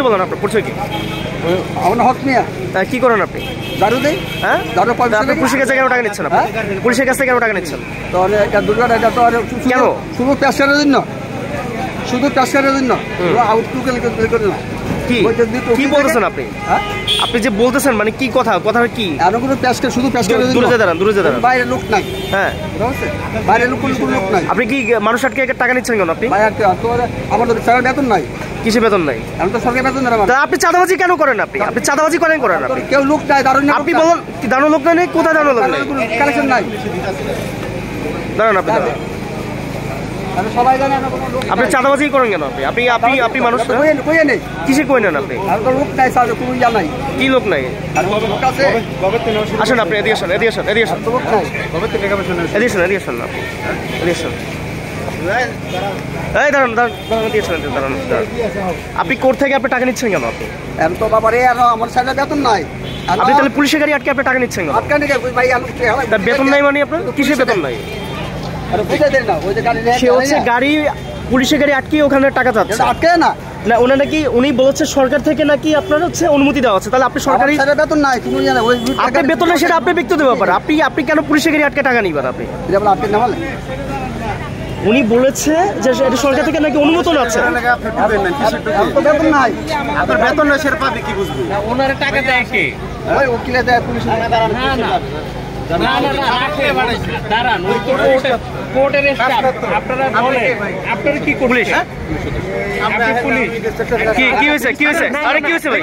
বলেন আপনার পরিচয় কি? আমার হক মিয়া। কি করেন আপনি? দারু দেই। হ্যাঁ, আপনি পুলিশের কাছে কেন টাকা নিচ্ছেন? পুলিশের কাছে কেন টাকা নিচ্ছেন? তো এটা দুর্ঘটনা, এটা তো কেন? শুধু পেশারের জন্য, শুধু পেশারের জন্য আউটলুকে করে না। কি বলতেছেন আপনি? আপনি যে বলতেছেন মানে কি কথা কি? আরো কোনো পেশকা, শুধু পেশারের জন্য। দূরে দাঁড়ান, দূরে দাঁড়ান, বাইরে লোক নাই। হ্যাঁ, বাইরে লোক নাই। আপনি কি মানুষ আটকে টাকা নিচ্ছেন কেন আপনি? ভাই আমার তো সরকার বেতন নাই। কিসে বেতন নাই? আমি তো সরকার বেতন দেন। আপনি চাঁদাবাজি কেন করেন? আপনি চাঁদাবাজি করেন আপনি? কেউ লোক নাই, দারুণ আপনি বলেন দাঁড়ানো লোক নাই, কোথায় দাঁড়ানো লোক নাই? কালেকশন নাই। দাঁড়ান আপনি, দাঁড়ান। সবাই জানে আপনি চাঁদাবাজি করেন কেন? আপনি মানুষ কিসে কই নেন আপনি? লোক নাই, কোনো ইয়া নাই। কি লোক নাই? আসেন আপনি, এদিকে আসেন, এদিকে আসেন, এদিকে আসেন, এদিকে আসেন, এদিকে আসেন আপনি, এদিকে আসেন। এই দাঁড়ান, দাঁড়ান। আপনি কোর্ট থেকে আপনি টাকা নিচ্ছেন কেন? আপনি তো বাবারে আমার সাইডে বেতন নাই। আপনি তাহলে পুলিশের গাড়ি আটকে আপনি টাকা নিচ্ছেন কেন? তার বেতন নাই মানে আপনার কিসে বেতন নাই? সে হচ্ছে গাড়ি, পুলিশের গাড়ি আটকে ওখানে টাকা চাচ্ছে। আটকে না, না ওনা নাকি উনি বলছে সরকার থেকে নাকি আপনার হচ্ছে অনুমতি দেওয়া আছে। তাহলে আপনি সরকারি বেতন নাই, তুমি জানো আপনার বেতন নাই, সেটা আপনি ব্যক্তিগত ব্যাপার। আপনি কেন পুলিশের গাড়ি আটকে টাকা নিবেন? আপনি উনি বলেছে যে এটা সরকার থেকে নাকি অনুমোদন আছে। বেতন নাই, আপনার বেতন না, সেটা পাবে কি বুঝবো? ওনার টাকা দেয় কে? ওই উকিলে দেয়, পুলিশ। দাঁড়ান, ওই কোর্টের স্টাফ। আপনারা বলেন আপনারা কি পুলিশ? আপনি পুলিশ? কি হয়েছে? আরে কি হয়েছে ভাই?